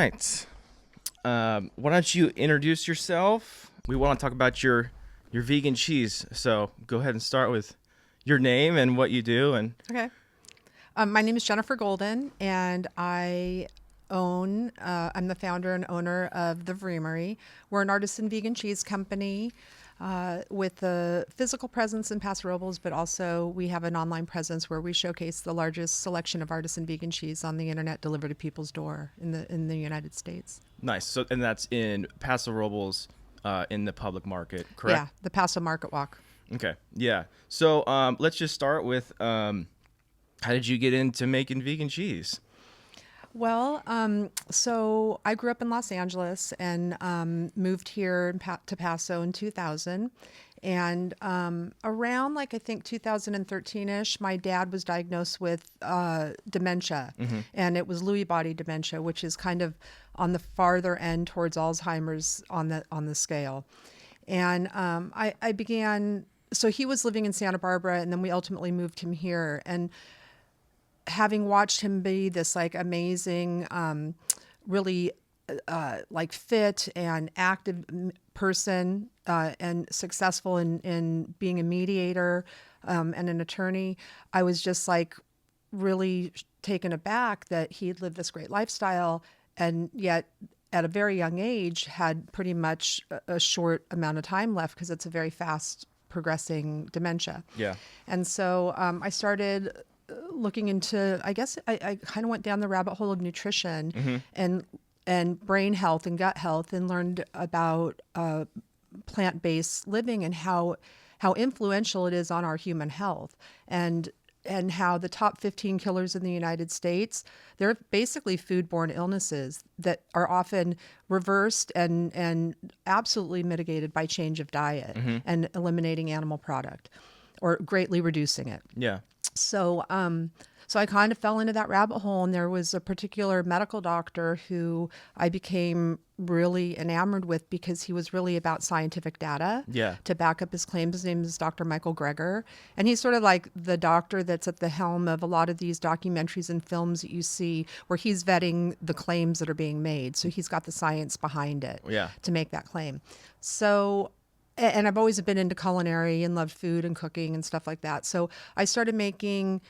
right. Why don't you introduce yourself? We want to talk about your vegan cheese. So go ahead and start with your name and what you do. And Okay. My name is Jennifer Golden, and I'm the founder and owner of the Vreamery. We're an artisan vegan cheese company with a physical presence in Paso Robles, but also we have an online presence where we showcase the largest selection of artisan vegan cheese on the internet delivered to people's door in the United States. nice. So and that's in Paso Robles, in the public market, correct? Yeah, the Paso Market Walk. Okay. Yeah. So let's just start with how did you get into making vegan cheese? Well, so I grew up in Los Angeles and moved here to Paso in 2000. And around, I think 2013-ish, my dad was diagnosed with dementia. And it was Lewy body dementia, which is kind of on the farther end towards Alzheimer's on the scale. And I began, so he was living in Santa Barbara, and then we ultimately moved him here. And having watched him be this amazing, really fit and active person and successful in being a mediator and an attorney, I was just really taken aback that he'd lived this great lifestyle and yet at a very young age had pretty much a short amount of time left because it's a very fast progressing dementia. Yeah. And so I started looking into, I guess I kind of went down the rabbit hole of nutrition and brain health and gut health and learned about plant-based living and how influential it is on our human health and how the top 15 killers in the United States, they're basically foodborne illnesses that are often reversed and absolutely mitigated by change of diet and eliminating animal product or greatly reducing it. Yeah. So I kind of fell into that rabbit hole, and there was a particular medical doctor who I became really enamored with because he was really about scientific data to back up his claims. His name is Dr. Michael Greger, and he's sort of like the doctor that's at the helm of a lot of these documentaries and films that you see where he's vetting the claims that are being made. So he's got the science behind it to make that claim. So and I've always been into culinary and loved food and cooking and stuff like that. So I started making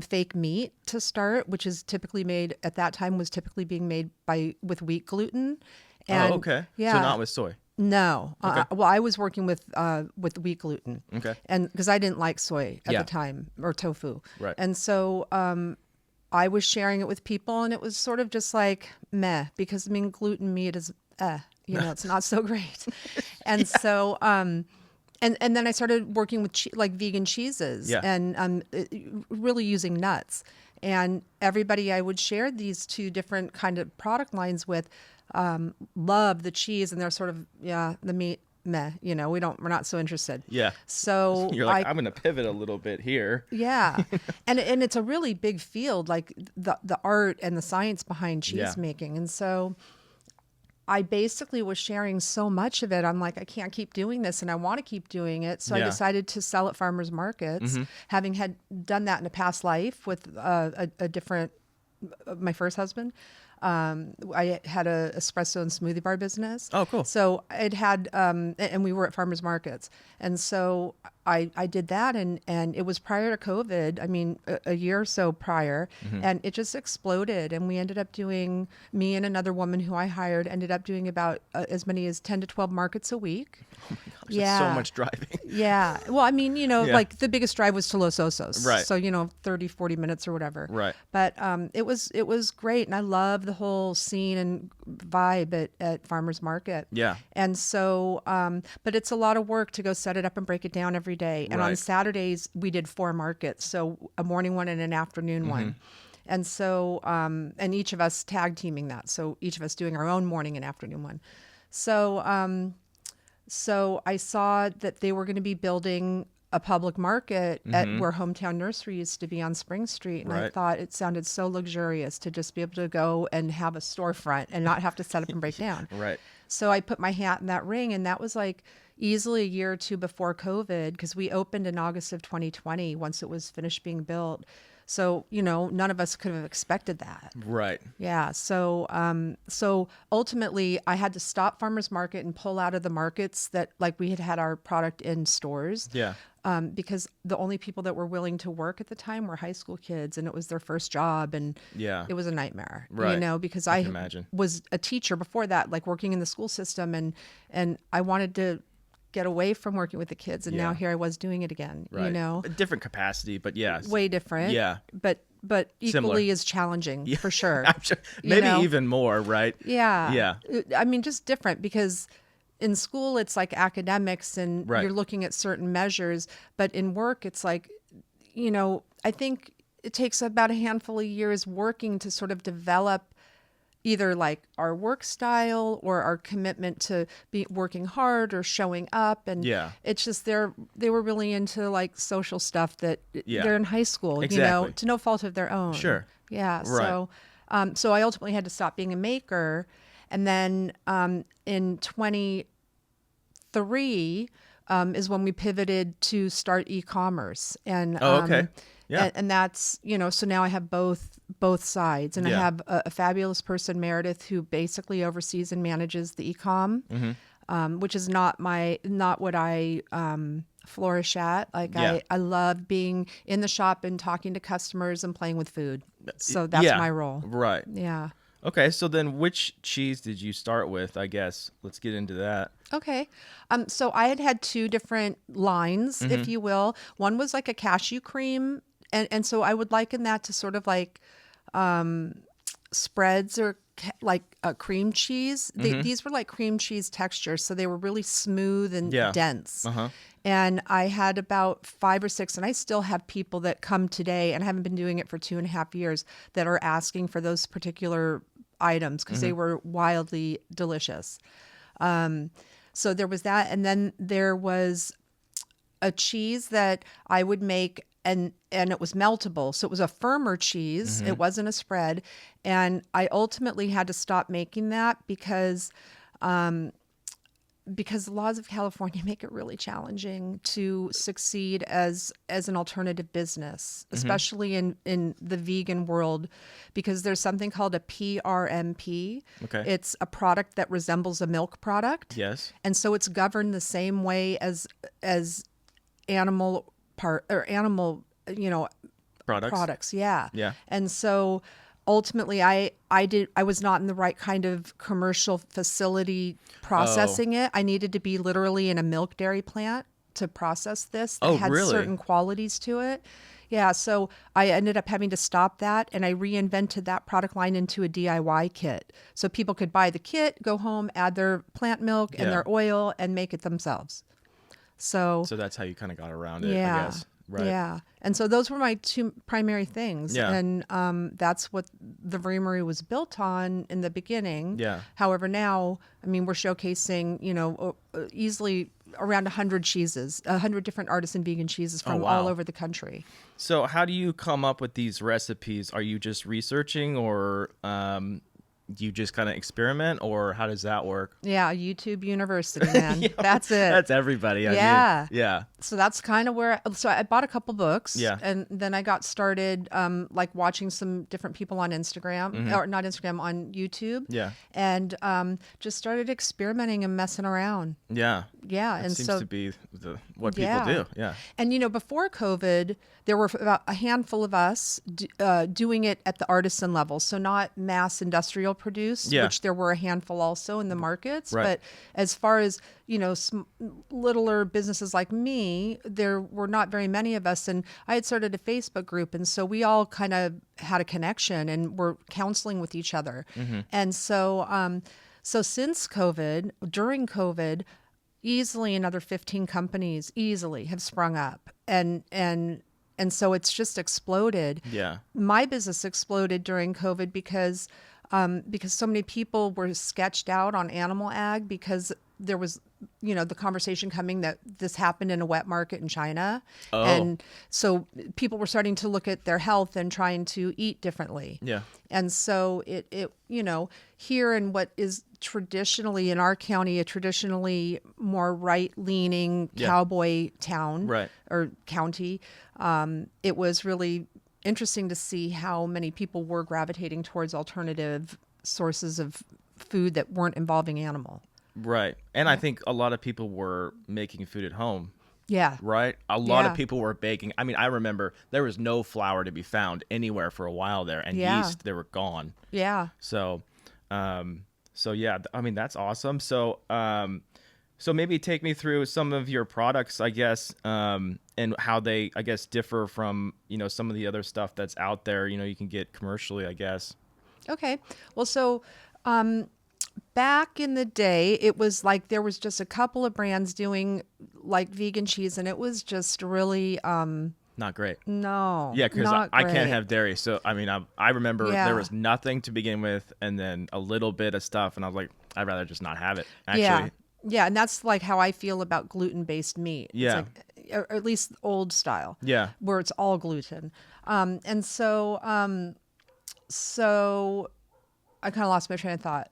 fake meat to start, which is typically made at that time was typically being made with wheat gluten. And, okay. Yeah. So not with soy. No. Okay. Well, I was working with wheat gluten. Okay. And because I didn't like soy at the time or tofu. Right. And so I was sharing it with people, and it was sort of just meh, because gluten meat is it's not so great. And so, and then I started working with vegan cheeses and really using nuts. And everybody I would share these two different kind of product lines with love the cheese, and they're sort of, the meat, meh, we're not so interested. Yeah. So you're I'm going to pivot a little bit here. Yeah. and it's a really big field, the art and the science behind cheese making. And so I basically was sharing so much of it. I'm I can't keep doing this, and I want to keep doing it. So I decided to sell at farmers markets, having had done that in a past life with a different, my first husband. I had a espresso and smoothie bar business. Oh, cool. So I'd had, and we were at farmers markets. And so I did that, and it was prior to COVID. I mean, a year or so prior, and it just exploded. And we ended up doing, me and another woman who I hired ended up doing about as many as 10 to 12 markets a week. Oh my gosh, that's so much driving. Yeah. Well, I mean, the biggest drive was to Los Osos. Right. So, 30, 40 minutes or whatever. Right. But it was great. And I love the whole scene and vibe at farmers market. Yeah. And so, but it's a lot of work to go set it up and break it down every day. And on Saturdays, we did 4 markets. So a morning one and an afternoon one. And so, and each of us tag teaming that. So each of us doing our own morning and afternoon one. So, so I saw that they were going to be building a public market at where Hometown Nursery used to be on Spring Street. And I thought it sounded so luxurious to just be able to go and have a storefront and not have to set up and break down. Right. So I put my hat in that ring, and that was easily a year or two before COVID, because we opened in August of 2020 once it was finished being built. So, none of us could have expected that. Right. Yeah. So ultimately I had to stop farmers market and pull out of the markets that like we had our product in stores. Yeah. Because the only people that were willing to work at the time were high school kids, and it was their first job, and Yeah. it was a nightmare, Right. because I I can imagine. was a teacher before that, like working in the school system, and I wanted to get away from working with the kids, and now Yeah. here I was doing it again, Right. A different capacity, but yes. way different. Yeah. But Similar. equally as challenging for sure. I'm sure, You maybe know? even more, right? Yeah. Yeah. I mean, just different because in school it's like academics and Right. you're looking at certain measures, but in work it's like, I think it takes about a handful of years working to sort of develop either like our work style or our commitment to be working hard or showing up. And Yeah. it's just they were really into like social stuff that Yeah. they're in high school, Exactly. to no fault of their own. Sure. Yeah. Right. So I ultimately had to stop being a maker. And then in 23 is when we pivoted to start e-commerce. And Oh, okay. Yeah. and that's, so now I have both sides, and I Yeah. have a fabulous person, Meredith, who basically oversees and manages the e-com, which is not what I flourish at. Like Yeah. I love being in the shop and talking to customers and playing with food. So that's Yeah. my role. Right. Yeah. Okay, so then which cheese did you start with, I guess? Let's get into that. Okay. So I had two different lines, if you will. One was like a cashew cream. And so I would liken that to sort of like spreads or like a cream cheese. These were like cream cheese textures. So they were really smooth and Yeah. dense. Uh-huh. And I had about 5 or 6, and I still have people that come today, and I haven't been doing it for 2.5 years, that are asking for those particular items because they were wildly delicious. So there was that. And then there was a cheese that I would make, and it was meltable. So it was a firmer cheese. It wasn't a spread. And I ultimately had to stop making that because the laws of California make it really challenging to succeed as an alternative business, especially in the vegan world, because there's something called a PRMP. Okay. It's a product that resembles a milk product. Yes. And so it's governed the same way as animal products. Yeah. Yeah. And so ultimately I was not in the right kind of commercial facility processing it. I needed to be literally in a milk dairy plant to process this that had really? certain qualities to it. Yeah, so I ended up having to stop that, and I reinvented that product line into a DIY kit. So people could buy the kit, go home, add their plant milk and Yeah. their oil, and make it themselves. So So that's how you kind of got around it, yeah. I guess. Right. Yeah. And so those were my two primary things. Yeah. And that's what the Vreamery was built on in the beginning. Yeah. However, now, I mean, we're showcasing, easily around 100 cheeses, 100 different artisan vegan cheeses from wow. all over the country. So how do you come up with these recipes? Are you just researching, or do you just kind of experiment, or how does that work? Yeah. YouTube University, man. That's it. That's everybody. I Yeah. mean, yeah. So that's kind of where, so I bought a couple books. Yeah. And then I got started like watching some different people on Instagram, or not Instagram, on YouTube. Yeah. And just started experimenting and messing around. Yeah. Yeah. That and seems so, to be what people Yeah. do. Yeah. and before COVID, there were about a handful of us doing it at the artisan level. So not mass industrial produced, Yeah. which there were a handful also in the markets. Right. But as far as, littler businesses like me, there were not very many of us. And I had started a Facebook group. And so we all kind of had a connection and were counseling with each other. And so, since COVID, during COVID, easily another 15 companies easily have sprung up. And so it's just exploded. Yeah. My business exploded during COVID because so many people were sketched out on animal ag because there was, the conversation coming that this happened in a wet market in China. Oh. And so people were starting to look at their health and trying to eat differently. Yeah. And so it here in what is traditionally in our county, a traditionally more right-leaning Yeah. cowboy town Right. or county, it was really interesting to see how many people were gravitating towards alternative sources of food that weren't involving animal. Right. And I think a lot of people were making food at home. Yeah. Right? A lot of Yeah. people were baking. I mean, I remember there was no flour to be found anywhere for a while there, and Yeah. yeast, they were gone. Yeah. So, so yeah, I mean, that's awesome. So, so maybe take me through some of your products, I guess, and how they, I guess, differ from, some of the other stuff that's out there, you can get commercially, I guess. Okay. Well, so back in the day, it was like there was just a couple of brands doing like vegan cheese, and it was just really Not great. no, Yeah, because not I can't great. have dairy. So, I mean, I remember Yeah. there was nothing to begin with and then a little bit of stuff. And I was like, I'd rather just not have it, actually. Yeah. Yeah, and that's like how I feel about gluten-based meat. Yeah. It's like, or at least old style. Yeah. Where it's all gluten. And so I kind of lost my train of thought.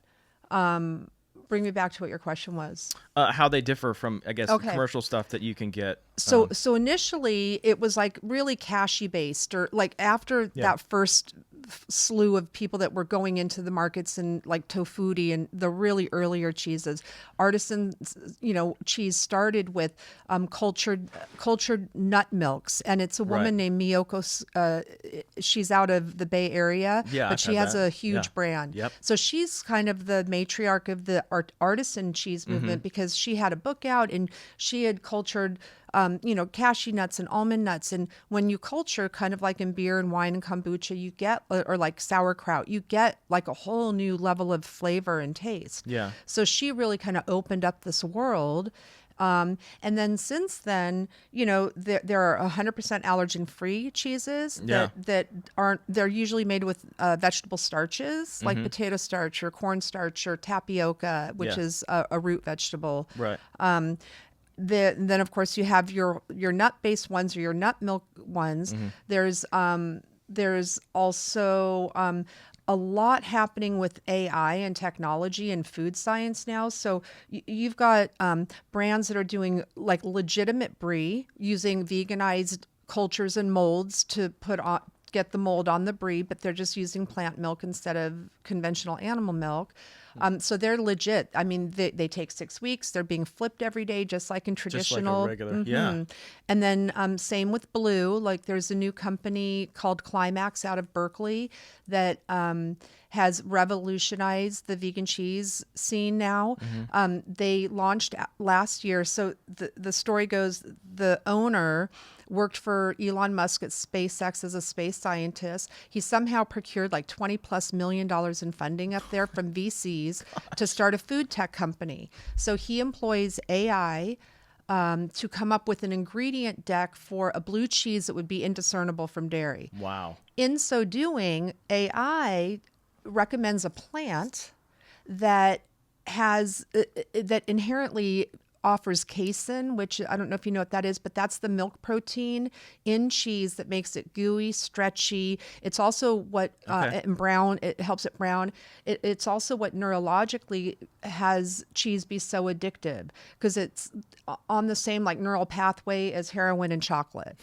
Bring me back to what your question was. How they differ from, I guess, Okay. commercial stuff that you can get. So initially it was like really cashy based, or like after that first slew of people that were going into the markets and like tofuti and the really earlier cheeses, artisan, cheese started with cultured nut milks, and it's a woman Right. named Miyoko. She's out of the Bay Area, Yeah, but I've she had has that. a huge Yeah. brand. Yep. So she's kind of the matriarch of the artisan cheese movement because she had a book out and she had cultured, cashew nuts and almond nuts. And when you culture, kind of like in beer and wine and kombucha, you get, or like sauerkraut, you get like a whole new level of flavor and taste. Yeah. So she really kind of opened up this world. And then since then, there are 100% allergen-free cheeses Yeah. that aren't, they're usually made with vegetable starches, like potato starch or corn starch or tapioca, which Yeah. is a root vegetable. Right. Then of course you have your nut-based ones or your nut milk ones. There's also a lot happening with AI and technology and food science now. So you've got brands that are doing like legitimate brie using veganized cultures and molds to get the mold on the brie, but they're just using plant milk instead of conventional animal milk. So they're legit. I mean, they take 6 weeks. They're being flipped every day, just like in traditional. Just like a regular, yeah. And then same with blue. Like there's a new company called Climax out of Berkeley that has revolutionized the vegan cheese scene now. They launched last year. So the story goes, the owner worked for Elon Musk at SpaceX as a space scientist. He somehow procured like $20+ million in funding up there from VCs to start a food tech company. So he employs AI to come up with an ingredient deck for a blue cheese that would be indiscernible from dairy. Wow. In so doing, AI recommends a plant that has that inherently offers casein, which I don't know if you know what that is, but that's the milk protein in cheese that makes it gooey, stretchy. It's also what and brown. It helps it brown. It's also what neurologically has cheese be so addictive because it's on the same like neural pathway as heroin and chocolate.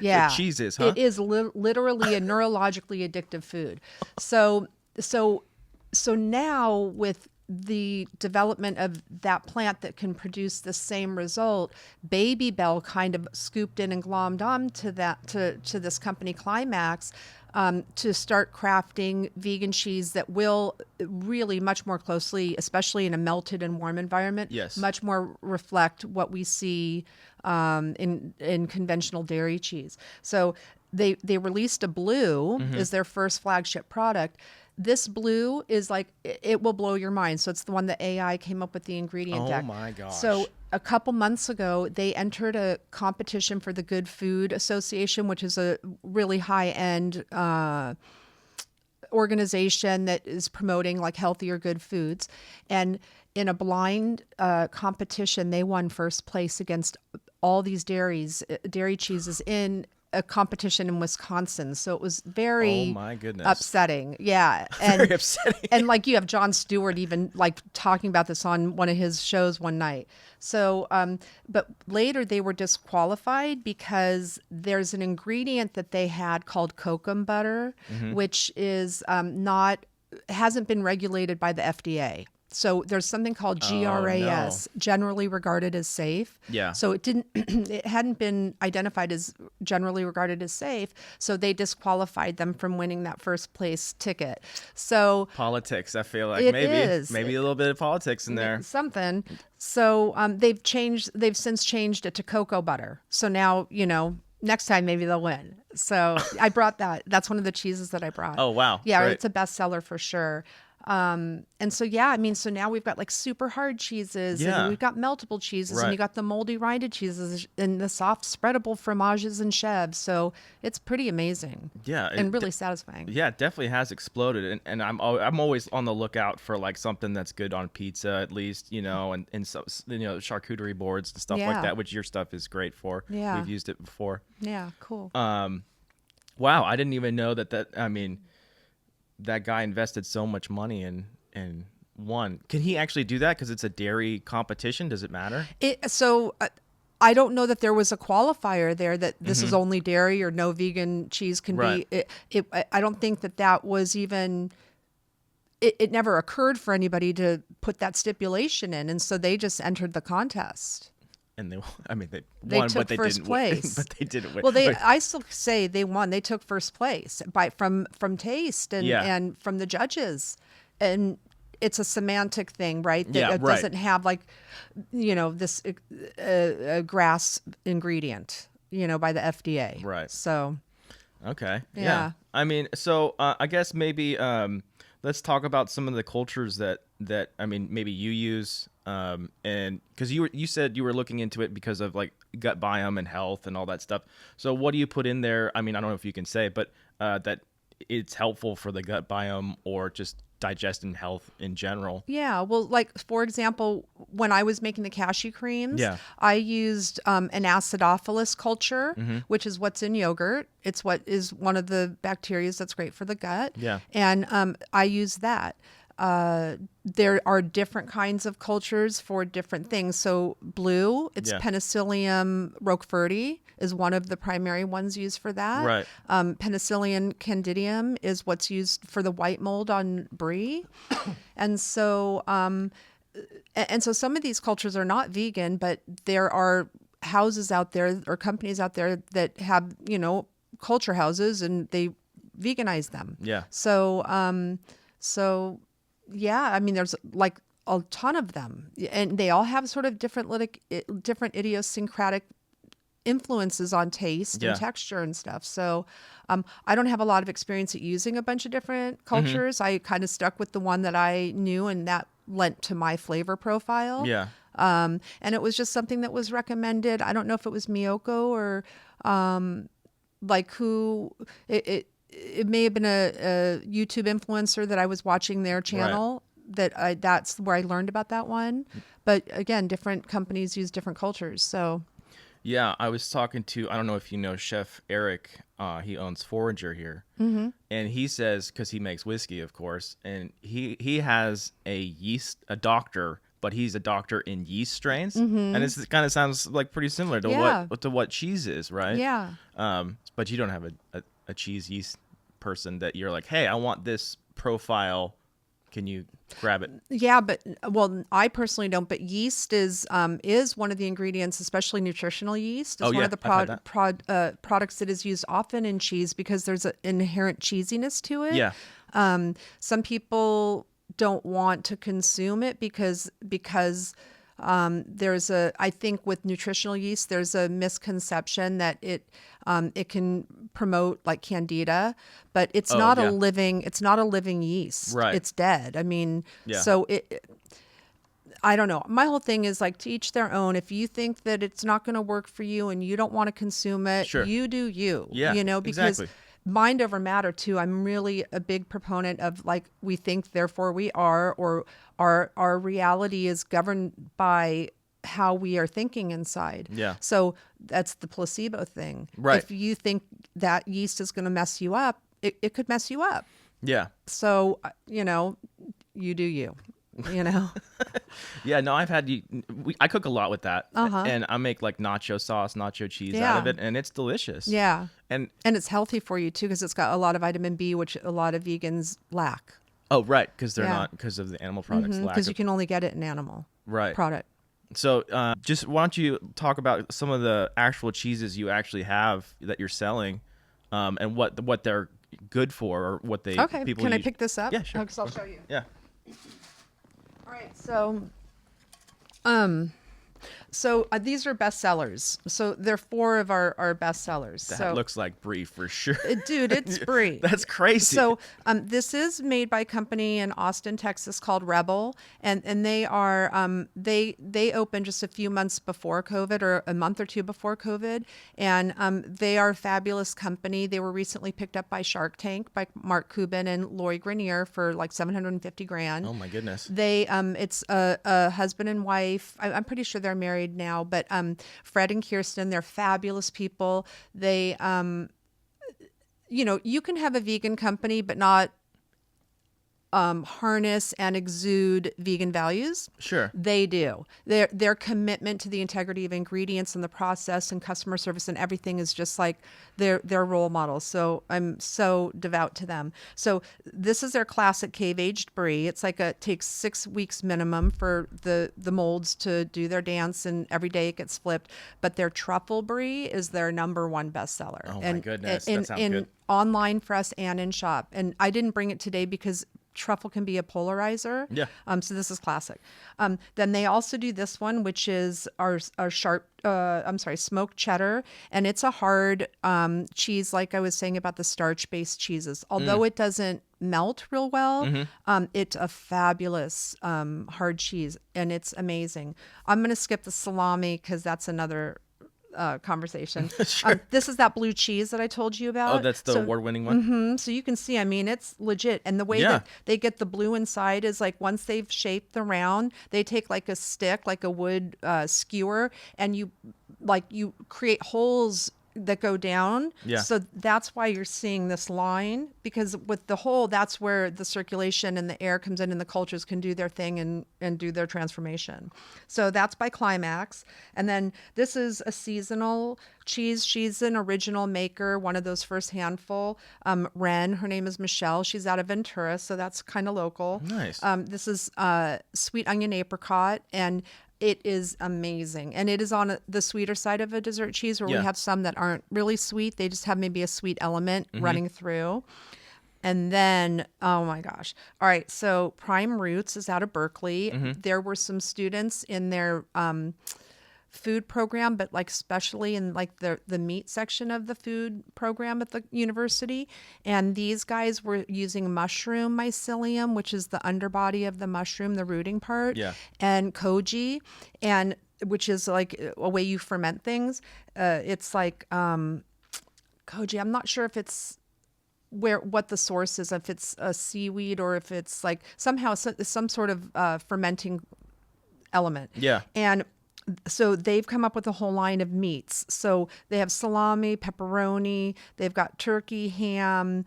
Yeah, cheese is, huh? It is literally a neurologically addictive food. So now with the development of that plant that can produce the same result, Baby Bell kind of scooped in and glommed on to that to this company Climax to start crafting vegan cheese that will really much more closely, especially in a melted and warm environment, Yes. much more reflect what we see in conventional dairy cheese. So they released a blue as their first flagship product. This blue is like, it will blow your mind. So it's the one that AI came up with the ingredient deck. Oh my gosh. So a couple months ago, they entered a competition for the Good Food Association, which is a really high-end organization that is promoting like healthier, good foods. And in a blind competition, they won first place against all these dairy cheeses in a competition in Wisconsin, so it was Oh very my goodness. upsetting. Yeah, and Very upsetting. and like you have Jon Stewart even like talking about this on one of his shows one night. So, but later they were disqualified because there's an ingredient that they had called kokum butter, which is not hasn't been regulated by the FDA. So there's something called GRAS, generally regarded as safe. Yeah. So it hadn't been identified as generally regarded as safe. So they disqualified them from winning that first place ticket. So Politics, I feel like it maybe is. maybe a little bit of politics in there. Something. So they've since changed it to cocoa butter. So now, next time maybe they'll win. So I brought that. That's one of the cheeses that I brought. Oh wow. Yeah, Great. it's a bestseller for sure. And so, yeah, I mean, so now we've got like super hard cheeses and we've got meltable cheeses and you got the moldy rinded cheeses and the soft spreadable fromages and chèvres. So it's pretty amazing. Yeah. And really satisfying. Yeah, it definitely has exploded. And I'm always on the lookout for like something that's good on pizza at least, and so, charcuterie boards and stuff like that, which your stuff is great for. Yeah. We've used it before. Yeah, cool. Wow, I didn't even know that guy invested so much money and won. Can he actually do that because it's a dairy competition? Does it matter? I don't know that there was a qualifier there that this is only dairy or no vegan cheese can be. I don't think that was even. It never occurred for anybody to put that stipulation in, and so they just entered the contest. And they won, took but they first didn't place. win. But they didn't win. Well, I still say they won. They took first place from taste and from the judges, and it's a semantic thing, right? That it doesn't have like, this grass ingredient, by the FDA. Right. So. Okay. Yeah. I mean, so I guess maybe let's talk about some of the cultures that maybe you use. And because you said you were looking into it because of like gut biome and health and all that stuff. So what do you put in there? I mean, I don't know if you can say, but that it's helpful for the gut biome or just digestion health in general. Yeah. Well, like for example, when I was making the cashew creams, I used an acidophilus culture, which is what's in yogurt. It's what is one of the bacteria that's great for the gut. Yeah. And I use that. There are different kinds of cultures for different things. So blue, it's Penicillium roqueforti is one of the primary ones used for that. Right. Penicillium candidum is what's used for the white mold on brie. And so some of these cultures are not vegan, but there are houses out there or companies out there that have, culture houses and they veganize them. Yeah. So yeah, I mean, there's like a ton of them, and they all have sort of different idiosyncratic influences on taste and texture and stuff. So I don't have a lot of experience at using a bunch of different cultures. I kind of stuck with the one that I knew, and that lent to my flavor profile. Yeah. And it was just something that was recommended. I don't know if it was Miyoko or like who it may have been a YouTube influencer that I was watching their channel that's where I learned about that one. But again, different companies use different cultures. So yeah, I was talking to, I don't know if you know Chef Eric, he owns Forager here. And he says, cause he makes whiskey, of course. And he has a doctor, but he's a doctor in yeast strains. And this kind of sounds like pretty similar to what cheese is, right? Yeah. But you don't have a cheese yeast person that you're like, hey, I want this profile. Can you grab it? Yeah, but I personally don't. But yeast is one of the ingredients, especially nutritional yeast. It's one of the products that is used often in cheese because there's an inherent cheesiness to it. Yeah. Some people don't want to consume it because I think with nutritional yeast, there's a misconception that it can promote like candida, but it's not a living yeast. Right. It's dead. I mean, so I don't know. My whole thing is like to each their own. If you think that it's not going to work for you and you don't want to consume it, you do you. Yeah, because exactly. Mind over matter too. I'm really a big proponent of like we think, therefore we are, or our reality is governed by how we are thinking inside. Yeah. So that's the placebo thing. Right. If you think that yeast is going to mess you up, it could mess you up. Yeah. So, you do you, Yeah, no, I've had I cook a lot with that, Uh-huh. and I make like nacho sauce, nacho cheese out Yeah. of it, and it's delicious. Yeah. And And it's healthy for you too, because it's got a lot of vitamin B, which a lot of vegans lack. oh, right, because they're Yeah. not because of the animal products lack Because of, you can only get it in animal right. product. So, just why don't you talk about some of the actual cheeses you actually have that you're selling, and what they're good for, or what they Okay. people Can I use- pick this up? Yeah, sure. Because I'll show you. Yeah. All right. So these are best sellers. So they're 4 of our best sellers. That So looks like brie for sure. dude, it's brie. That's crazy. So this is made by a company in Austin, Texas called Rebel, and they are they opened just a few months before COVID, or a month or two before COVID, and they are a fabulous company. They were recently picked up by Shark Tank by Mark Cuban and Lori Grenier for like $750,000. oh my goodness. They it's a husband and wife. I'm pretty sure they're married now, but Fred and Kirsten, they're fabulous people. They you can have a vegan company but not harness and exude vegan values. Sure. They do. Their commitment to the integrity of ingredients and the process and customer service and everything is just like their role models. So I'm so devout to them. So this is their classic cave aged brie. It's like takes 6 weeks minimum for the molds to do their dance, and every day it gets flipped. But their truffle brie is their #1 bestseller. Oh my goodness, that sounds good. Online for us and in shop. And I didn't bring it today because truffle can be a polarizer. Yeah. So this is classic. Then they also do this one, which is our smoked cheddar, and it's a hard cheese, like I was saying about the starch-based cheeses. Although it doesn't melt real well, it's a fabulous hard cheese, and it's amazing. I'm going to skip the salami because that's another conversation. Sure. This is that blue cheese that I told you about. Oh, that's the award-winning one. So you can see, I mean, it's legit. And the way Yeah. that they get the blue inside is like once they've shaped the round, they take like a stick, like a wood skewer, and you create holes that go down. Yeah. So that's why you're seeing this line, because with the hole, that's where the circulation and the air comes in and the cultures can do their thing and do their transformation. So that's by Climax. And then this is a seasonal cheese. She's an original maker, one of those first handful. Ren, her name is Michelle. She's out of Ventura, so that's kind of local. Nice. This is sweet onion apricot, and it is amazing. And it is on the sweeter side of a dessert cheese, where Yeah. we have some that aren't really sweet. They just have maybe a sweet element running through. And then, oh my gosh. All right. So Prime Roots is out of Berkeley. There were some students in their food program, but like especially in like the meat section of the food program at the university. And these guys were using mushroom mycelium, which is the underbody of the mushroom, the rooting part, Yeah. and koji, and which is like a way you ferment things. It's like koji. I'm not sure if it's what the source is, if it's a seaweed or if it's like somehow some sort of fermenting element. Yeah. And so they've come up with a whole line of meats. So they have salami, pepperoni, they've got turkey, ham,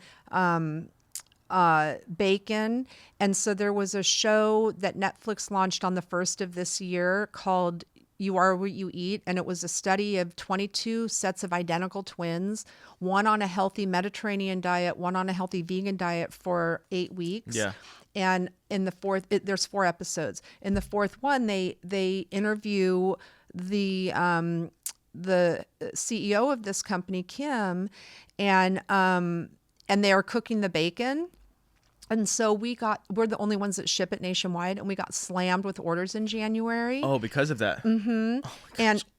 bacon. And so there was a show that Netflix launched on the 1st of this year called You Are What You Eat. And it was a study of 22 sets of identical twins, one on a healthy Mediterranean diet, one on a healthy vegan diet for 8 weeks. Yeah. And in the fourth, there's 4 episodes. In the fourth one, they interview the CEO of this company, Kim, and they are cooking the bacon. And so we're the only ones that ship it nationwide, and we got slammed with orders in January. Oh, because of that.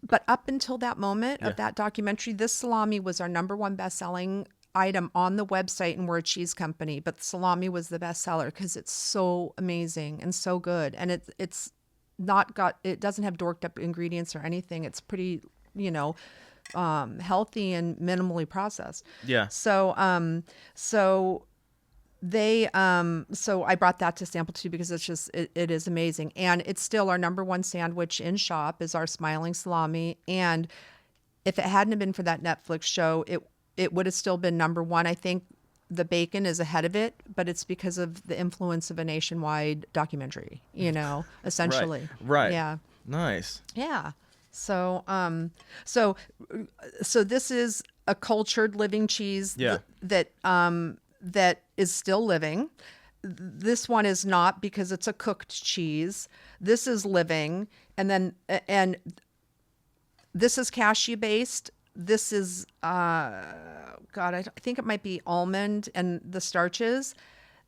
But up until that moment of that documentary, this salami was our #1 best-selling item on the website, and we're a cheese company, but salami was the best seller because it's so amazing and so good. And it doesn't have dorked up ingredients or anything. It's pretty, healthy and minimally processed. Yeah. So they so I brought that to sample too because it's just it is amazing, and it's still our number one sandwich in shop is our smiling salami. And if it hadn't have been for that Netflix show, it would have still been number one. I think the bacon is ahead of it, but it's because of the influence of a nationwide documentary, essentially. Right. Yeah. Nice. Yeah. So so this is a cultured living cheese that is still living. This one is not because it's a cooked cheese. This is living, and this is cashew based. This is I think it might be almond and the starches.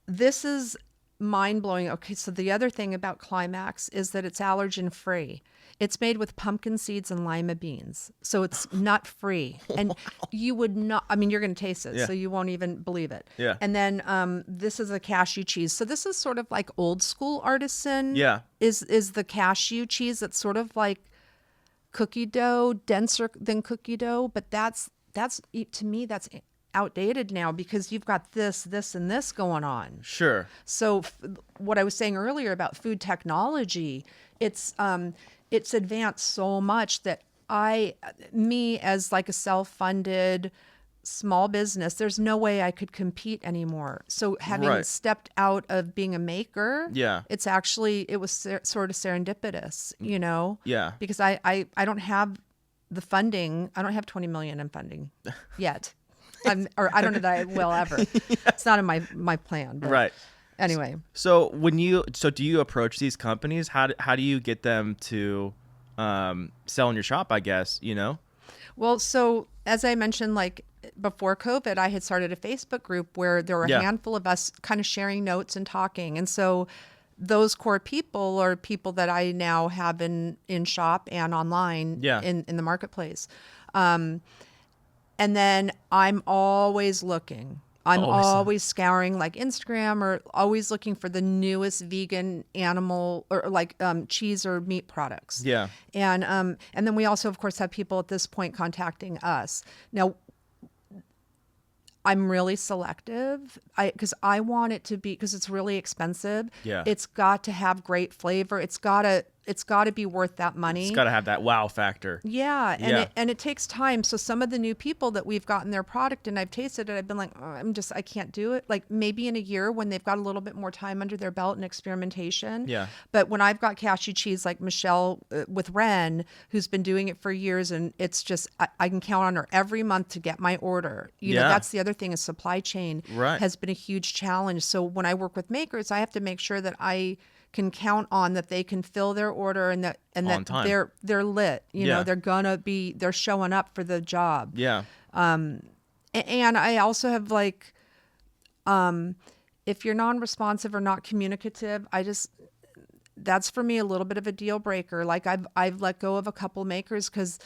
This is mind blowing. Okay, so the other thing about Climax is that it's allergen free. It's made with pumpkin seeds and lima beans. So it's nut free. And you would not, I mean, you're going to taste it, so you won't even believe it. Yeah. And then this is a cashew cheese. So this is sort of like old school artisan. Yeah. Is the cashew cheese that's sort of like cookie dough, denser than cookie dough. But that's to me, that's outdated now because you've got this, and this going on. Sure. So what I was saying earlier about food technology, it's advanced so much that me as like a self-funded small business, there's no way I could compete anymore. So having stepped out of being a maker, it's actually, it was sort of serendipitous, Yeah. because I don't have the funding. I don't have 20 million in funding yet. Or I don't know that I will ever. It's not in my plan. But Right. Anyway. So do you approach these companies? How do you get them to sell in your shop, I guess, Well, so as I mentioned, like before COVID, I had started a Facebook group where there were a handful of us kind of sharing notes and talking. And so those core people are people that I now have in shop and online in the marketplace. And then I'm always looking. I'm always scouring like Instagram or always looking for the newest vegan animal or like cheese or meat products. Yeah. And then we also, of course, have people at this point contacting us. Now, I'm really selective because I want it to be, because it's really expensive. Yeah. It's got to have great flavor. It's got to be worth that money. It's got to have that wow factor. Yeah. And it takes time. So some of the new people that we've gotten their product and I've tasted it, I've been like, I can't do it. Like maybe in a year when they've got a little bit more time under their belt and experimentation. Yeah. But when I've got cashew cheese like Michelle with Ren, who's been doing it for years, and it's just, I can count on her every month to get my order. You know, that's the other thing is supply chain has been a huge challenge. So when I work with makers, I have to make sure that I can count on that they can fill their order and that they're lit. You know, they're showing up for the job. Yeah. And I also have like, if you're non-responsive or not communicative, that's for me a little bit of a deal breaker. Like I've let go of a couple makers because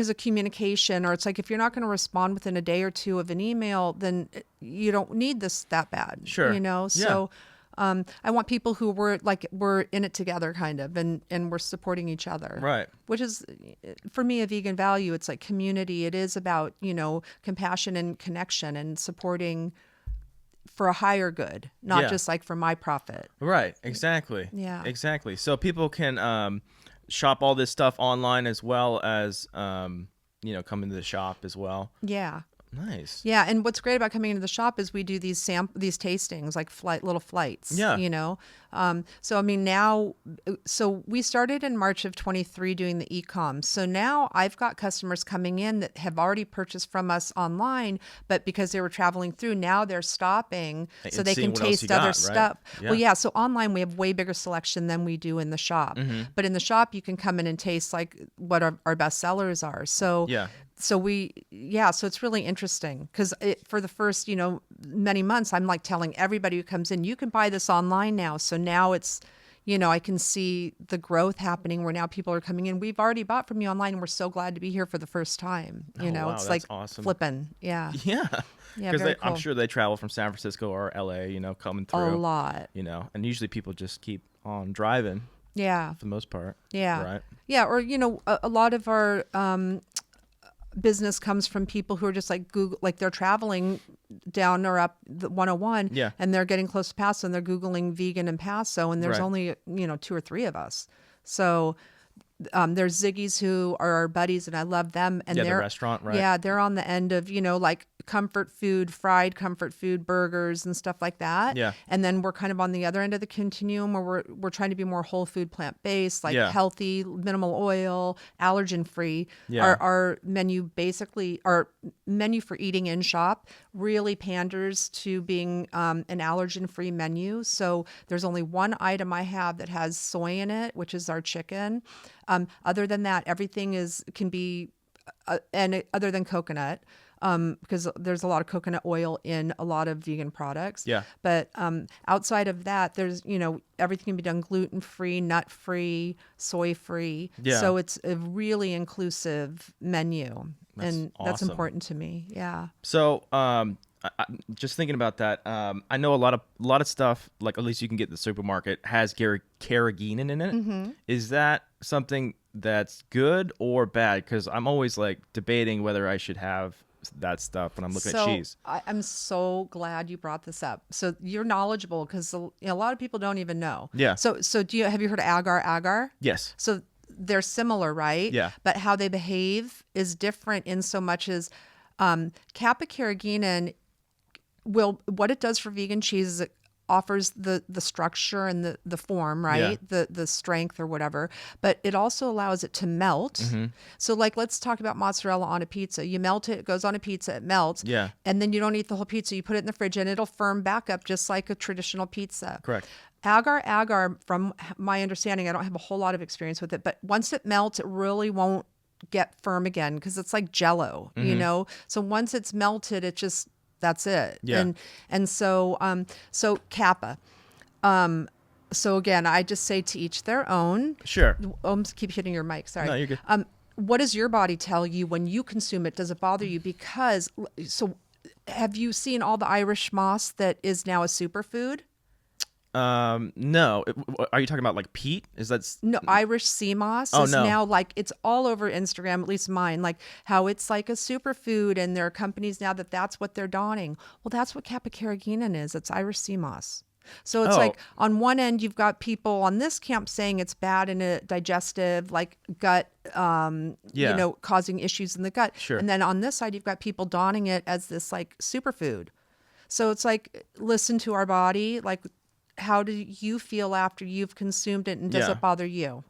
of communication, or it's like if you're not going to respond within a day or two of an email, then you don't need this that bad. Sure. So I want people who we're in it together kind of, and we're supporting each other. Right. Which is, for me, a vegan value. It's like community. It is about, compassion and connection and supporting for a higher good, not just like for my profit. Right. Exactly. Yeah. Exactly. So people can shop all this stuff online as well as come into the shop as well. Yeah. Nice. Yeah, and what's great about coming into the shop is we do these tastings, like little flights. Yeah. So I mean so we started in March of 23 doing the e-com. So now I've got customers coming in that have already purchased from us online, but because they were traveling through, now they're stopping so they can taste other stuff. Yeah. Well, yeah. So online we have way bigger selection than we do in the shop. Mm-hmm. But in the shop you can come in and taste like what our best sellers are. So yeah. So it's really interesting because for the first, many months, I'm like telling everybody who comes in, you can buy this online now. So now it's, I can see the growth happening where now people are coming in. We've already bought from you online and we're so glad to be here for the first time. Wow, It's that's like awesome. Flipping. Yeah. Yeah. Yeah. Because Very cool. I'm sure they travel from San Francisco or LA, coming through. A lot. And usually people just keep on driving. Yeah. For the most part. Yeah. Right. Yeah. Or, a lot of our, business comes from people who are just like Google, like they're traveling down or up the 101 Yeah. and they're getting close to Paso and they're Googling vegan in Paso and there's Right. only, 2 or 3 of us. So there's Ziggy's who are our buddies and I love them. And Yeah, the they're, restaurant, right? yeah, they're on the end of, like comfort food, fried comfort food, burgers and stuff like that. Yeah. And then we're kind of on the other end of the continuum where we're trying to be more whole food, plant-based, like Yeah. healthy, minimal oil, allergen free. Yeah. Our menu basically, our menu for eating in shop really panders to being an allergen free menu. So there's only one item I have that has soy in it, which is our chicken. Other than that, everything can be, and other than coconut, because there's a lot of coconut oil in a lot of vegan products. Yeah. But outside of that, there's, everything can be done gluten-free, nut-free, soy-free. Yeah. So it's a really inclusive menu. That's and that's awesome. important to me. Yeah. So, just thinking about that, I know a lot of stuff, like at least you can get in the supermarket, has carrageenan in it. Mm-hmm. Is that something that's good or bad? Because I'm always like debating whether I should have that stuff when I'm looking at cheese. I'm so glad you brought this up. So you're knowledgeable because a lot of people don't even know. Yeah. So have you heard of agar? Yes. So they're similar, right? Yeah. But how they behave is different in so much as kappa carrageenan what it does for vegan cheese is it offers the structure and the form, right? Yeah. The strength or whatever, but it also allows it to melt. Mm-hmm. So like, let's talk about mozzarella on a pizza. You melt it, it goes on a pizza, it melts. Yeah. And then you don't eat the whole pizza. You put it in the fridge and it'll firm back up just like a traditional pizza. Correct. Agar, from my understanding, I don't have a whole lot of experience with it, but once it melts, it really won't get firm again because it's like Jell-O, So once it's melted, that's it. Yeah. And so kappa. So again, I just say to each their own. Sure. Keep hitting your mic. Sorry. No, you're good. What does your body tell you when you consume it? Does it bother you? Have you seen all the Irish moss that is now a superfood? No. Are you talking about like peat? No, Irish sea moss is now like, it's all over Instagram, at least mine, like how it's like a superfood and there are companies now that's what they're donning. Well, that's what kappa carrageenan is. It's Irish sea moss. So it's like on one end, you've got people on this camp saying it's bad in a digestive, like gut, causing issues in the gut. Sure. And then on this side, you've got people donning it as this like superfood. So it's like, listen to our body, like, how do you feel after you've consumed it and does it bother you?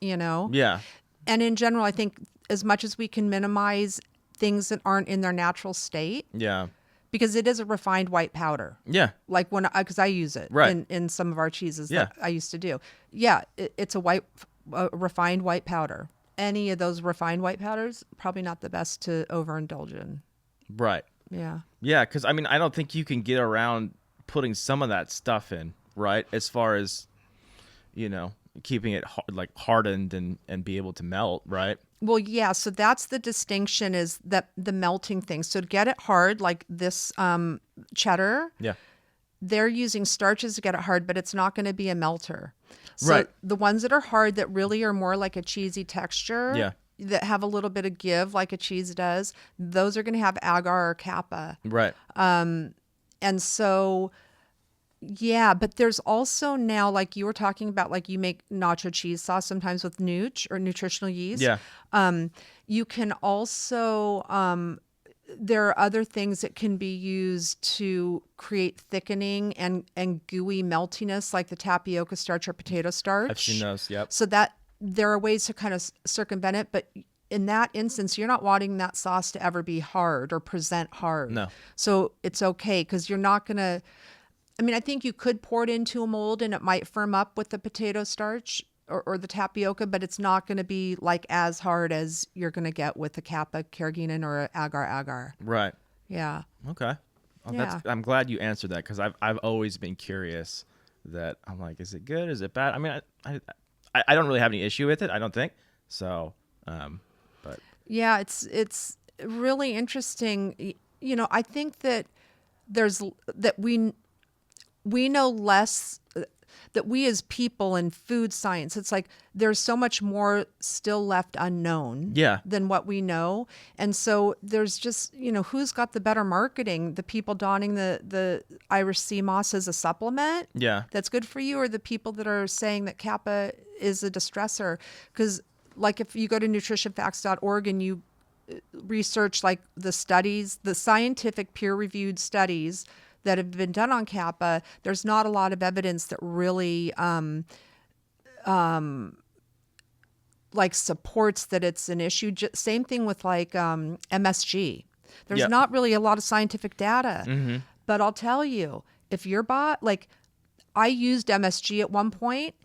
Yeah. And in general, I think as much as we can minimize things that aren't in their natural state, Yeah. because it is a refined white powder. Yeah. Like because I use it Right. in some of our cheeses Yeah. that I used to do. Yeah, it's a refined white powder. Any of those refined white powders, probably not the best to overindulge in. Right. Yeah. Yeah, because I mean, I don't think you can get around putting some of that stuff in, right? As far as, keeping it like hardened and be able to melt, right? Well, yeah. So that's the distinction, is that the melting thing. So to get it hard, like this cheddar, Yeah. they're using starches to get it hard, but it's not going to be a melter. So Right. the ones that are hard, that really are more like a cheesy texture, Yeah. that have a little bit of give like a cheese does, those are going to have agar or kappa. Right. And so, yeah, but there's also now, like you were talking about, like you make nacho cheese sauce sometimes with nooch or nutritional yeast. Yeah. You can also, there are other things that can be used to create thickening and gooey meltiness, like the tapioca starch or potato starch. I've seen those. Yep. So that there are ways to kind of circumvent it, but in that instance, you're not wanting that sauce to ever be hard or present hard. No. So it's okay, because you're not going to, I think you could pour it into a mold and it might firm up with the potato starch or the tapioca, but it's not going to be like as hard as you're going to get with a kappa carrageenan or a agar. Right. Yeah. Okay. Well, Yeah. I'm glad you answered that, because I've always been curious. That I'm like, is it good? Is it bad? I mean, I don't really have any issue with it, I don't think. So, but Yeah, it's really interesting. I think that we know less. that we as people in food science, it's like there's so much more still left unknown than what we know. And so there's just, who's got the better marketing? The people donning the Irish sea moss as a supplement that's good for you, or the people that are saying that Kappa is a distressor? Because like if you go to nutritionfacts.org and you research like the studies, the scientific peer-reviewed studies that have been done on Kappa, there's not a lot of evidence that really like supports that it's an issue. Same thing with like MSG. There's not really a lot of scientific data, but I'll tell you, if you're like I used MSG at one point,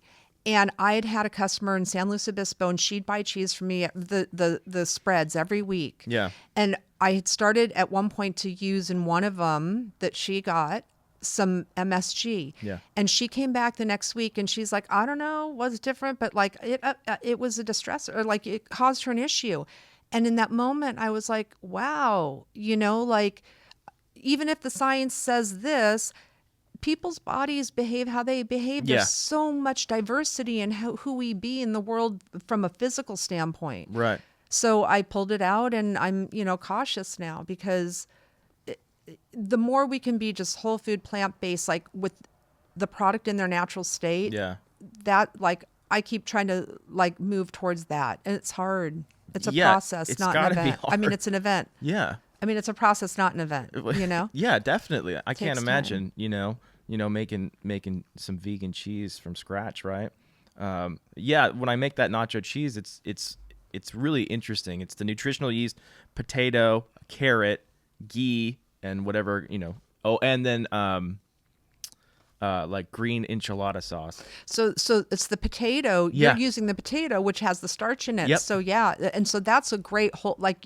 and I had a customer in San Luis Obispo, and she'd buy cheese from me, the spreads every week. Yeah. And I had started at one point to use in one of them that she got some MSG. Yeah. And she came back the next week and she's like, I don't know what's different, but like it was a distress, or like it caused her an issue. And in that moment, I was like, wow, like even if the science says this, people's bodies behave how they behave. There's so much diversity in who we be in the world from a physical standpoint. Right. So I pulled it out, and I'm, cautious now, because the more we can be just whole food, plant-based, like with the product in their natural state, that like I keep trying to like move towards that. And it's hard. It's a process, it's not an event. I mean, it's an event. Yeah. I mean, it's a process, not an event, Yeah, definitely. I can't imagine, time. making some vegan cheese from scratch, right? When I make that nacho cheese, it's really interesting. It's the nutritional yeast, potato, carrot, ghee, and whatever, Oh, and then like green enchilada sauce. So it's the potato. You're using the potato, which has the starch in it. Yep. So and so that's a great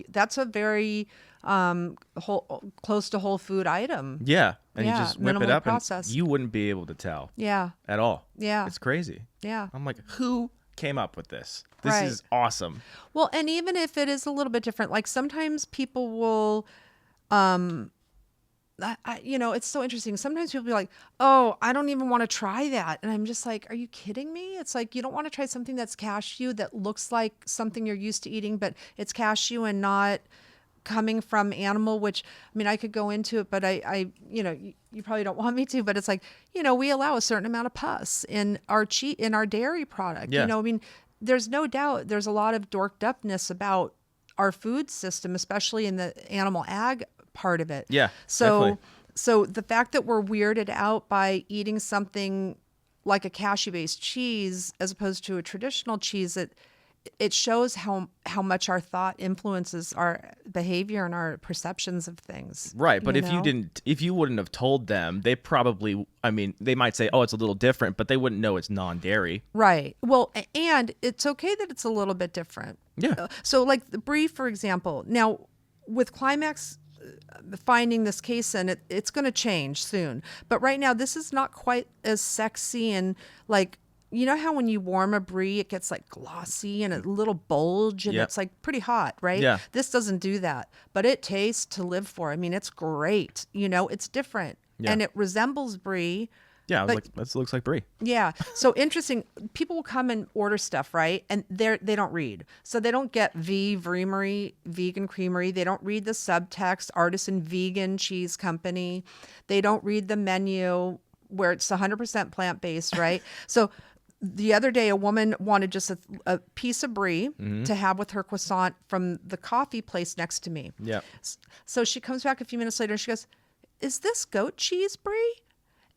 that's a very close to whole food item. Yeah, and you just whip it up, processed. and you wouldn't be able to tell. Yeah. At all. Yeah. It's crazy. Yeah. I'm like, who came up with this? This Right. is awesome. Well, and even if it is a little bit different, like sometimes people will, it's so interesting. Sometimes people be like, oh, I don't even want to try that. And I'm just like, are you kidding me? It's like, you don't want to try something that's cashew that looks like something you're used to eating, but it's cashew and not coming from animal, which, I mean, I could go into it, but you probably don't want me to, but it's like, we allow a certain amount of pus in our dairy product. Yeah. I mean, there's no doubt there's a lot of dorked upness about our food system, especially in the animal ag part of it. Yeah. So definitely. the fact that we're weirded out by eating something like a cashew-based cheese as opposed to a traditional cheese, it shows how much our thought influences our behavior and our perceptions of things. Right, but if you wouldn't have told them, they probably, they might say, oh, it's a little different, but they wouldn't know it's non-dairy. Right. Well, and it's okay that it's a little bit different. Yeah. So like the brie, for example, now with Climax finding this casein, it's going to change soon. But right now, this is not quite as sexy and like, how when you warm a brie, it gets like glossy and a little bulge and it's like pretty hot, right? Yeah. This doesn't do that, but it tastes to live for. I mean, it's great. It's different and it resembles brie. Yeah, this looks like brie. Yeah. So interesting. People will come and order stuff, right? And they don't read. So they don't get Vreamery, vegan creamery. They don't read the subtext, artisan vegan cheese company. They don't read the menu where it's 100% plant-based, right? So the other day, a woman wanted just a piece of brie to have with her croissant from the coffee place next to me. Yeah. So she comes back a few minutes later and she goes, is this goat cheese brie?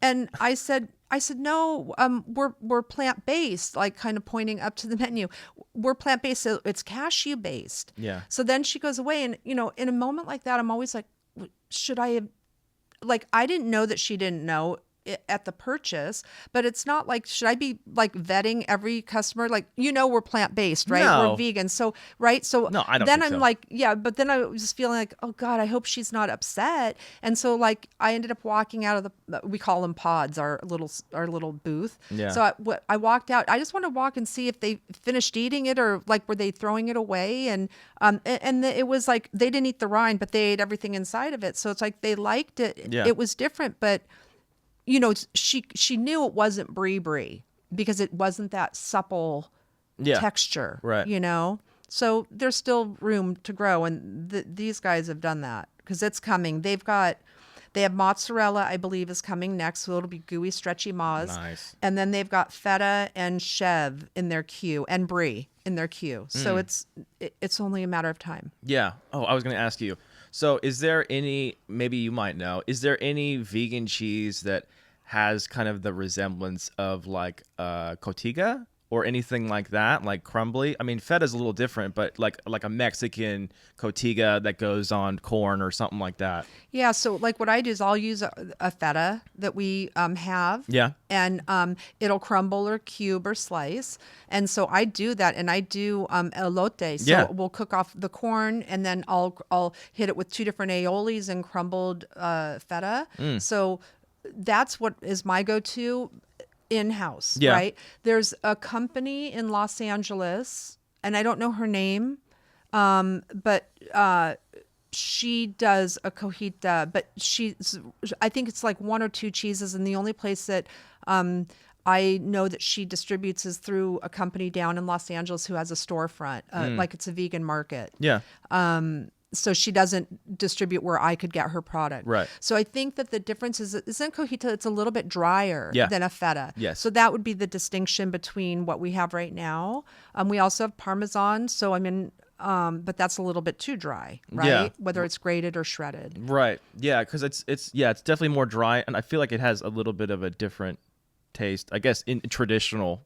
And I said, no, we're plant-based, like kind of pointing up to the menu. We're plant-based, so it's cashew-based. Yeah. So then she goes away, and, in a moment like that, I'm always like, should I have, like, I didn't know that she didn't know at the purchase, but it's not like, should I be like vetting every customer? Like, we're plant-based, right? No. We're vegan. So, right. So no, I don't then think I'm so. like, yeah, but then I was just feeling like, oh God, I hope she's not upset. And so like, I ended up walking out of we call them pods, our little booth. Yeah. So I walked out. I just wanted to walk and see if they finished eating it or like, were they throwing it away? And it was like, they didn't eat the rind, but they ate everything inside of it. So it's like, they liked it. Yeah. It was different, but she knew it wasn't brie because it wasn't that supple Yeah. texture, Right. So there's still room to grow, and these guys have done that because it's coming. They have mozzarella, I believe, is coming next, so it'll be gooey, stretchy moz. Nice. And then they've got feta and chev in their queue, and brie in their queue. So it's only a matter of time. Yeah. Oh, I was going to ask you. So is there any, maybe you might know, is there any vegan cheese that has kind of the resemblance of like Cotiga or anything like that, like crumbly? I mean, feta's a little different, but like a Mexican Cotiga that goes on corn or something like that. Yeah, so like what I do is I'll use a feta that we have. Yeah. And it'll crumble or cube or slice. And so I do that, and I do elote. So Yeah. we'll cook off the corn, and then I'll hit it with 2 different aiolis and crumbled feta. So that's what is my go-to in-house, Yeah. right? There's a company in Los Angeles, and I don't know her name, but she does a cojita, but I think it's like 1 or 2 cheeses, and the only place that I know that she distributes is through a company down in Los Angeles who has a storefront, like it's a vegan market. Yeah. So she doesn't distribute where I could get her product. Right. So I think that the difference isn't cojita, it's a little bit drier Yeah. than a feta. Yes. So that would be the distinction between what we have right now. We also have Parmesan. So I mean, but that's a little bit too dry, right? Yeah. Whether it's grated or shredded. Right. Yeah, because it's definitely more dry, and I feel like it has a little bit of a different taste, I guess, in traditional,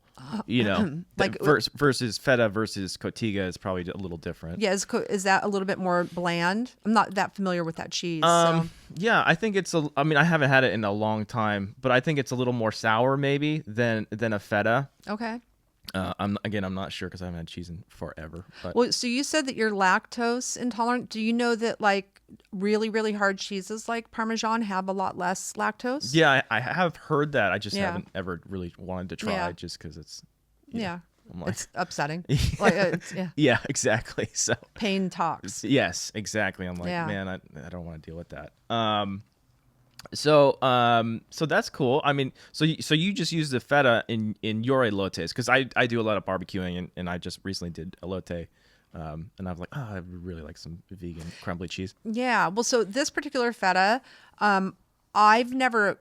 Like- versus feta versus Cotiga is probably a little different. Yeah, is that a little bit more bland? I'm not that familiar with that cheese. So. Yeah, I think I mean, I haven't had it in a long time, but I think it's a little more sour maybe than a feta. Okay. I'm not sure because I haven't had cheese in forever. But Well, so you said that you're lactose intolerant. Do you know that like really, really hard cheeses like Parmesan have a lot less lactose? yeah, I have heard that. I just Yeah. haven't ever really wanted to try Yeah. just because it's Yeah. I'm like, It's upsetting. Like, yeah. yeah, exactly. So Pain talks. yes, exactly. I'm like, Yeah. man, I don't want to deal with that. So that's cool. I mean, so you just use the feta in your elotes, because I do a lot of barbecuing, and I just recently did elote, and I was like, oh, I really like some vegan crumbly cheese. Yeah. Well, so this particular feta, I've never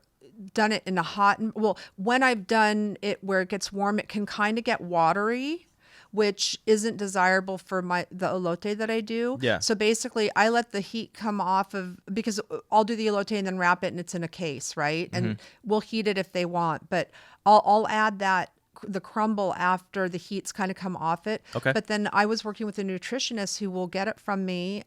done it in a hot. Well, when I've done it where it gets warm, it can kind of get watery, which isn't desirable for the elote that I do. Yeah. So basically, I let the heat come off of, because I'll do the elote and then wrap it, and it's in a case, right? And we'll heat it if they want, but I'll add the crumble after the heat's kind of come off it. Okay. But then I was working with a nutritionist who will get it from me,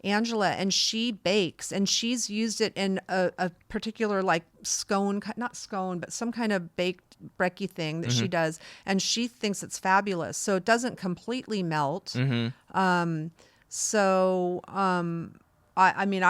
Angela, and she bakes, and she's used it in a particular like scone, not scone, but some kind of baked brekkie thing that she does, and she thinks it's fabulous. So it doesn't completely melt. I mean,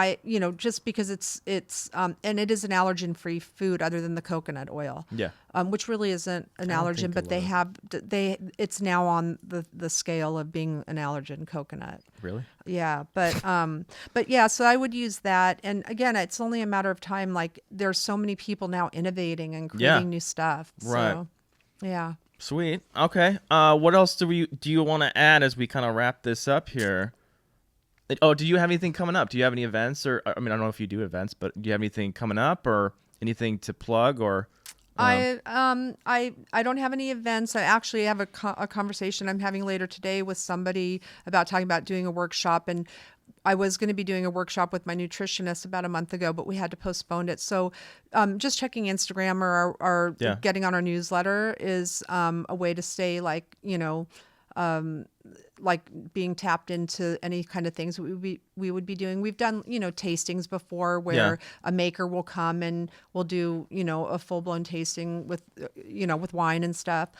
just because it's and it is an allergen-free food other than the coconut oil. Yeah. Which really isn't an don't allergen, think but it's now on the scale of being an allergen, coconut. Really? Yeah, but yeah, so I would use that, and again, it's only a matter of time. Like there's so many people now innovating and creating new stuff. Right. So, yeah. Sweet. Okay. What else do you want to add as we kind of wrap this up here? Oh, do you have anything coming up? Do you have any events, or I mean, I don't know if you do events, but do you have anything coming up or anything to plug or? I don't have any events. I actually have a conversation I'm having later today with somebody about talking about doing a workshop, and I was going to be doing a workshop with my nutritionist about a month ago, but we had to postpone it. So just checking Instagram or Yeah. getting on our newsletter is a way to stay like being tapped into any kind of things we would be doing. We've done, tastings before where a maker will come and we'll do, a full blown tasting with, with wine and stuff.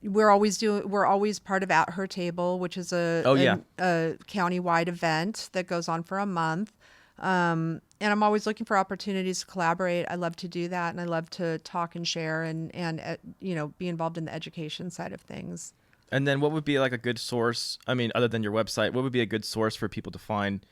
We're always part of At Her Table, which is a county-wide event that goes on for a month. And I'm always looking for opportunities to collaborate. I love to do that, and I love to talk and share and be involved in the education side of things. And then what would be like a good source? I mean, other than your website, what would be a good source for people to find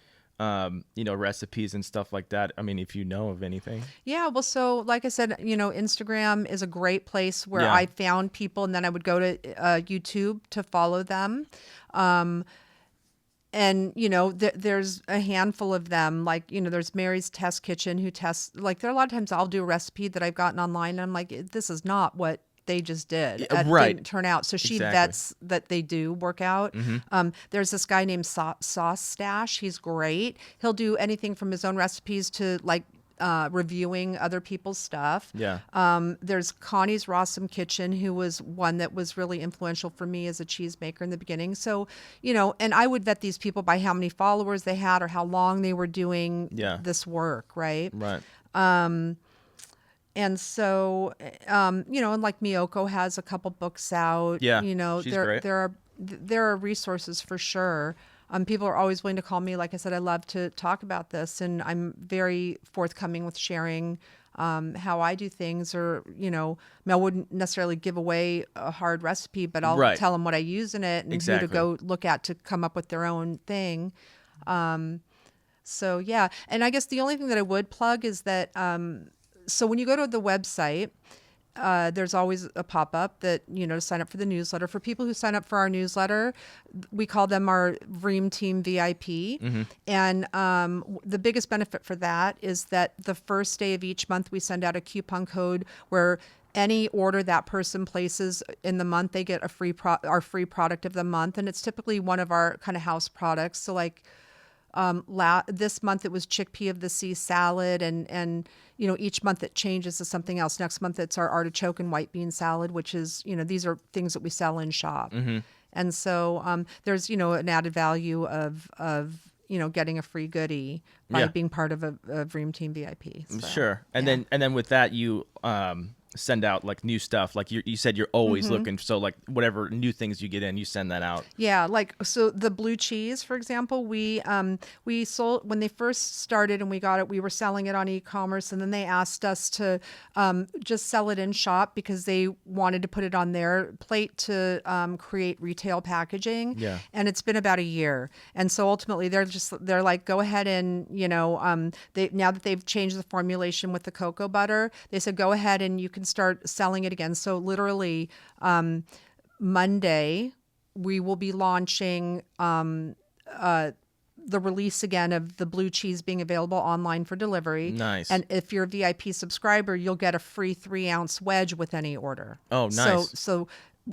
recipes and stuff like that? I mean, if you know of anything. Yeah, well, so like I said, Instagram is a great place where Yeah. I found people, and then I would go to YouTube to follow them. And there's a handful of them, like there's Mary's Test Kitchen, who tests, like, there are a lot of times I'll do a recipe that I've gotten online and I'm like, this is not what they just did. It right. didn't turn out. So she Exactly. vets that they do work out. There's this guy named Sauce Stash. He's great. He'll do anything from his own recipes to like reviewing other people's stuff. Yeah. There's Connie's Rossum Kitchen, who was one that was really influential for me as a cheesemaker in the beginning. So, and I would vet these people by how many followers they had or how long they were doing this work, right? Right. And so, and like Miyoko has a couple books out. Yeah, she's there great. there are resources for sure. People are always willing to call me. Like I said, I love to talk about this, and I'm very forthcoming with sharing how I do things. Or, I wouldn't necessarily give away a hard recipe, but I'll tell them what I use in it and who to go look at to come up with their own thing. So, yeah. And I guess the only thing that I would plug is that so when you go to the website, there's always a pop-up that, to sign up for the newsletter. For people who sign up for our newsletter, we call them our Vream Team VIP. And the biggest benefit for that is that the first day of each month, we send out a coupon code where any order that person places in the month, they get a our free product of the month. And it's typically one of our kind of house products. So like this month it was chickpea of the sea salad, and each month it changes to something else. Next month it's our artichoke and white bean salad, which is these are things that we sell in shop. And so there's an added value of getting a free goodie by being part of a Vream Team VIP. So, sure. And then with that you send out like new stuff, like you said you're always looking, so like whatever new things you get in, you send that out. Like, so the blue cheese, for example, we sold when they first started and we got it, we were selling it on e-commerce, and then they asked us to just sell it in shop because they wanted to put it on their plate to create retail packaging. And it's been about a year, and so ultimately they're like, go ahead and they, now that they've changed the formulation with the cocoa butter, they said go ahead and you can start selling it again. So literally Monday we will be launching the release again of the blue cheese being available online for delivery. Nice. And if you're a VIP subscriber, you'll get a free 3-ounce wedge with any order. Oh, nice. So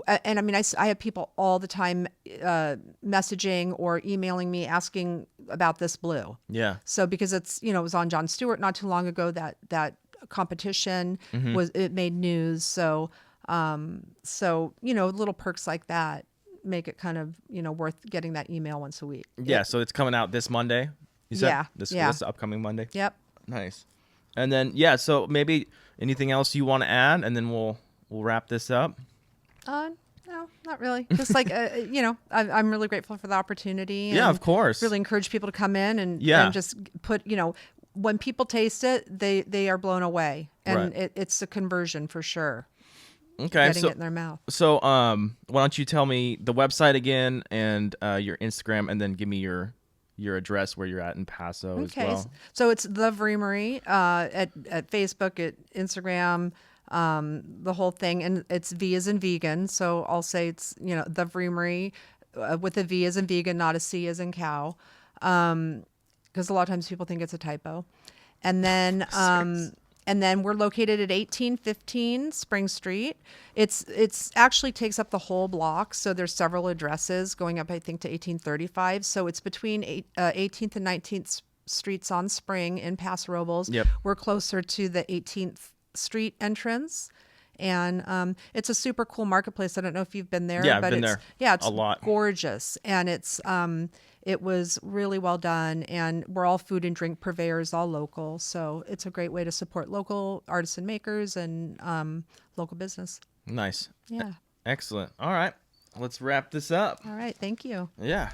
and I mean, I have people all the time messaging or emailing me asking about this blue. Yeah. So because it's, it was on Jon Stewart not too long ago, that competition it made news. So little perks like that make it kind of worth getting that email once a week. So it's coming out this Monday, you said? This upcoming Monday. Yep. Nice. And then so maybe anything else you want to add, and then we'll wrap this up. No, not really. Just like I'm really grateful for the opportunity. Yeah, of course. Really encourage people to come in and just put when people taste it, they are blown away, and it's a conversion for sure. Okay, getting it in their mouth. So why don't you tell me the website again and your Instagram, and then give me your address where you're at in Paso as well. So it's the Vreamery at Facebook, at Instagram, the whole thing, and it's V as in vegan. So I'll say it's the Vreamery with a V as in vegan, not a C as in cow. Because a lot of times people think it's a typo. And then we're located at 1815 Spring Street. It's actually takes up the whole block, so there's several addresses going up, I think, to 1835. So it's between 18th and 19th Streets on Spring in Paso Robles. Yep. We're closer to the 18th Street entrance. And it's a super cool marketplace. I don't know if you've been there. Yeah, I've been there. Yeah, it's a lot. Gorgeous, and it was really well done, and we're all food and drink purveyors, all local. So it's a great way to support local artisan makers and local business. Nice. Yeah. Excellent. All right, let's wrap this up. All right. Thank you. Yeah.